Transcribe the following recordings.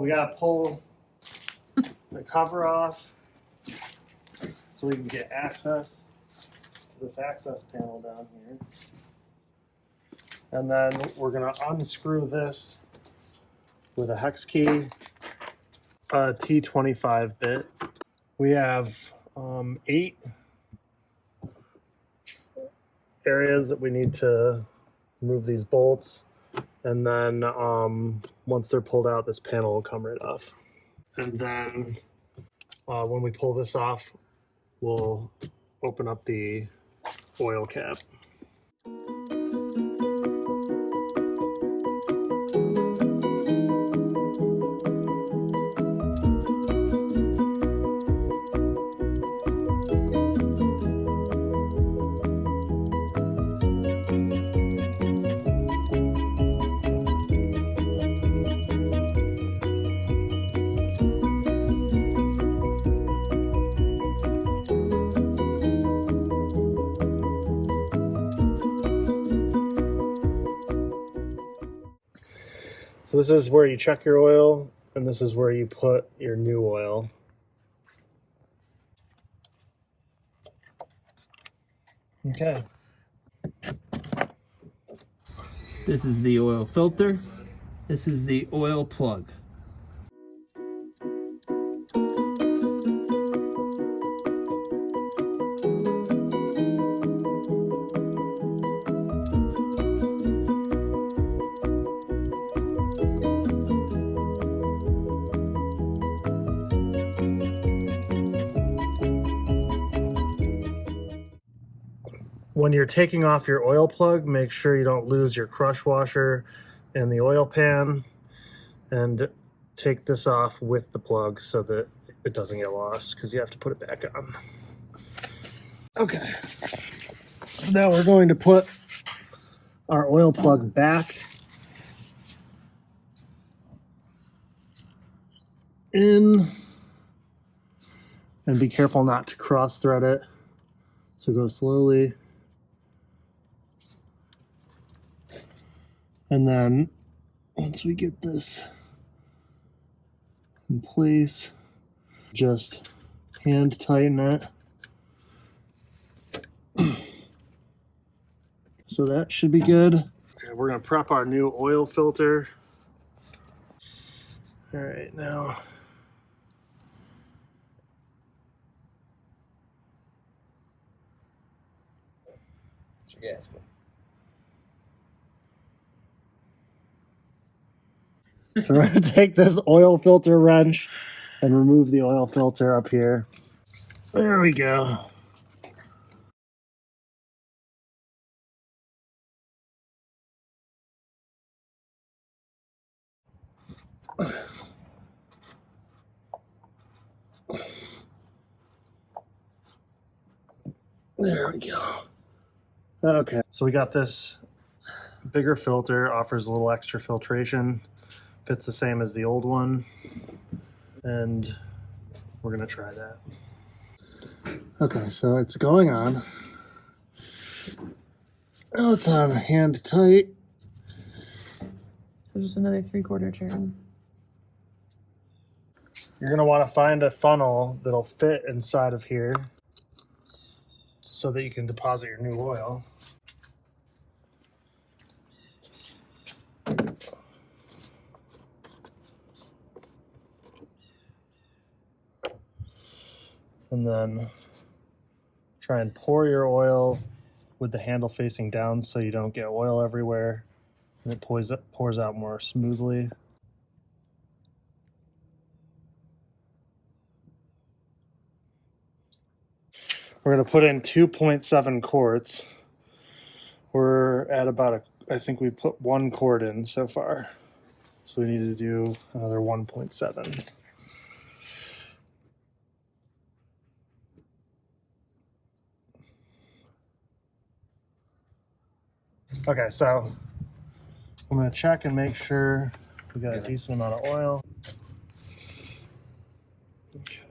we gotta pull the cover off so we can get access to this access panel down here. And then we're gonna unscrew this with a hex key, a T25 bit. We have 8 areas that we need to remove these bolts. And then once they're pulled out, this panel will come right off. And then when we pull this off, we'll open up the oil cap. So this is where you check your oil, and this is where you put your new oil. Okay. This is the oil filter. This is the oil plug. When you're taking off your oil plug, make sure you don't lose your crush washer in the oil pan, and take this off with the plug so that it doesn't get lost, because you have to put it back on. Okay, so now we're going to put our oil plug back in, and be careful not to cross thread it, so go slowly. And then once we get this in place, just hand tighten it. So that should be good. Okay, we're gonna prep our new oil filter. All right, now. It's your gasket. So we're gonna take this oil filter wrench and remove the oil filter up here. There we go. There we go. Okay, so we got this bigger filter, offers a little extra filtration, fits the same as the old one, and we're gonna try that. Okay, so it's going on. Now it's on hand tight. So just another 3/4 turn. You're gonna wanna find a funnel that'll fit inside of here so that you can deposit your new oil. And then try and pour your oil with the handle facing down so you don't get oil everywhere, and it pours out more smoothly. We're going to put in 2.7 quarts. We're at about I think we put 1 quart in so far. So we need to do another 1.7. Okay, so I'm going to check and make sure we got a decent amount of oil. Okay.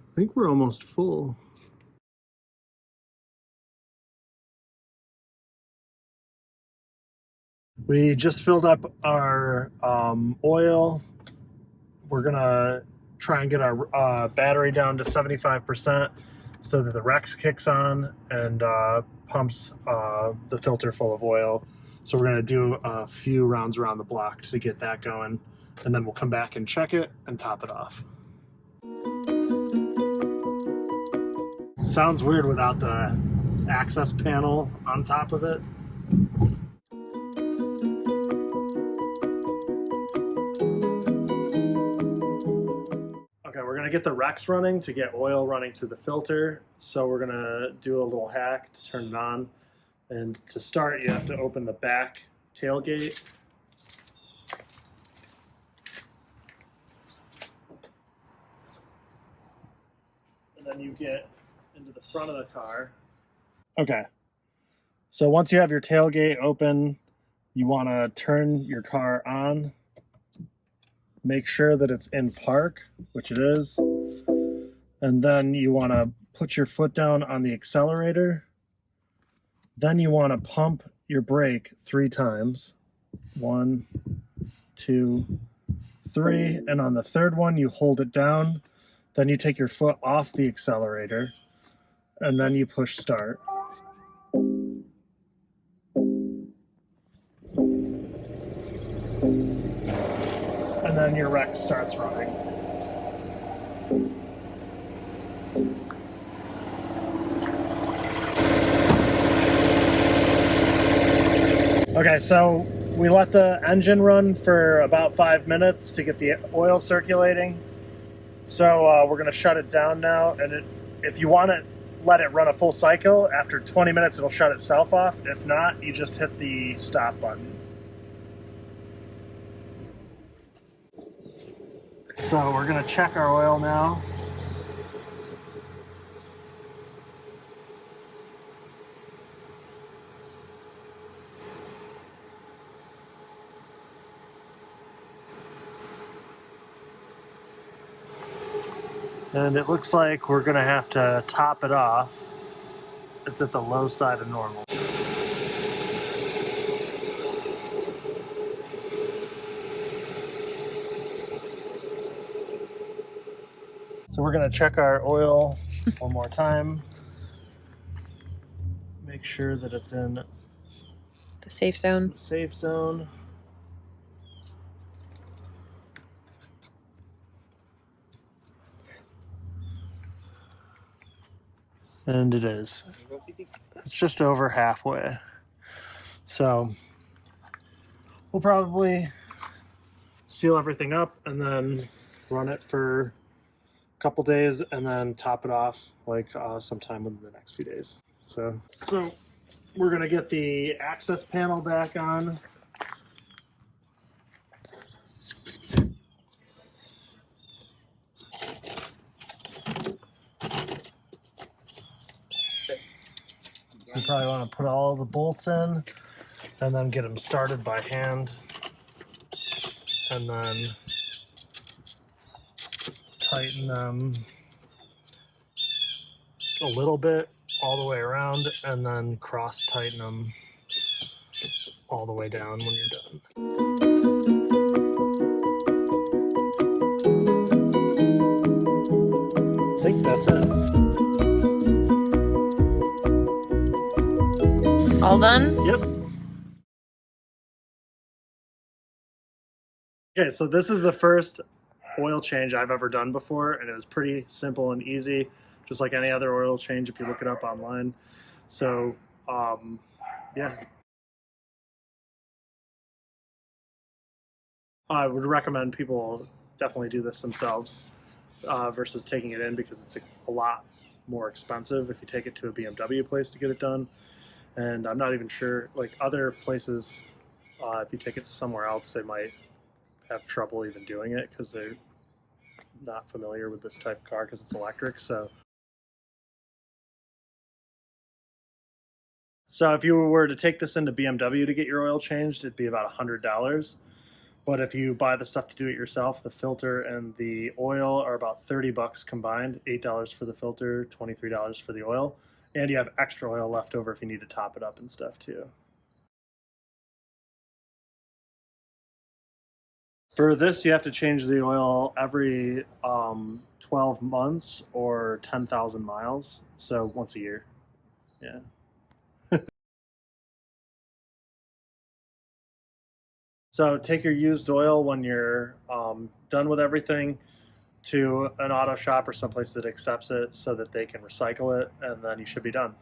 I think we're almost full. We just filled up our oil. We're gonna try and get our battery down to 75% so that the Rex kicks on and pumps the filter full of oil. So we're gonna do a few rounds around the block to get that going, and then we'll come back and check it and top it off. Sounds weird without the access panel on top of it. Okay, we're gonna get the Rex running to get oil running through the filter. So we're gonna do a little hack to turn it on. And to start, you have to open the back tailgate. And then you get into the front of the car. Okay. So once you have your tailgate open, you want to turn your car on. Make sure that it's in park, which it is. And then you want to put your foot down on the accelerator. Then you want to pump your brake 3 times. 1, 2, 3. And on the third one, you hold it down. Then you take your foot off the accelerator. And then you push start. And then your Rex starts running. Okay, so we let the engine run for about 5 minutes to get the oil circulating. So we're gonna shut it down now, and if you want to let it run a full cycle, after 20 minutes it'll shut itself off. If not, you just hit the stop button. So we're gonna check our oil now. And it looks like we're gonna have to top it off. It's at the low side of normal. So we're gonna check our oil one more time. Make sure that it's in The safe zone. the safe zone. And it is. It's just over halfway. So we'll probably seal everything up and then run it for a couple days and then top it off like sometime within the next few days. So we're gonna get the access panel back on. You probably want to put all the bolts in and then get them started by hand. And then tighten them a little bit all the way around and then cross tighten them all the way down when you're done. I think that's it. All done? Yep. Okay, so this is the first oil change I've ever done before, and it was pretty simple and easy, just like any other oil change if you look it up online. So, yeah. I would recommend people definitely do this themselves versus taking it in, because it's a lot more expensive if you take it to a BMW place to get it done. And I'm not even sure, like other places, if you take it somewhere else, they might have trouble even doing it because they're not familiar with this type of car because it's electric. So if you were to take this into BMW to get your oil changed, it'd be about $100. But if you buy the stuff to do it yourself, the filter and the oil are about $30 combined, $8 for the filter, $23 for the oil. And you have extra oil left over if you need to top it up and stuff too. For this, you have to change the oil every 12 months or 10,000 miles. So once a year. Yeah. So take your used oil when you're done with everything to an auto shop or someplace that accepts it so that they can recycle it, and then you should be done.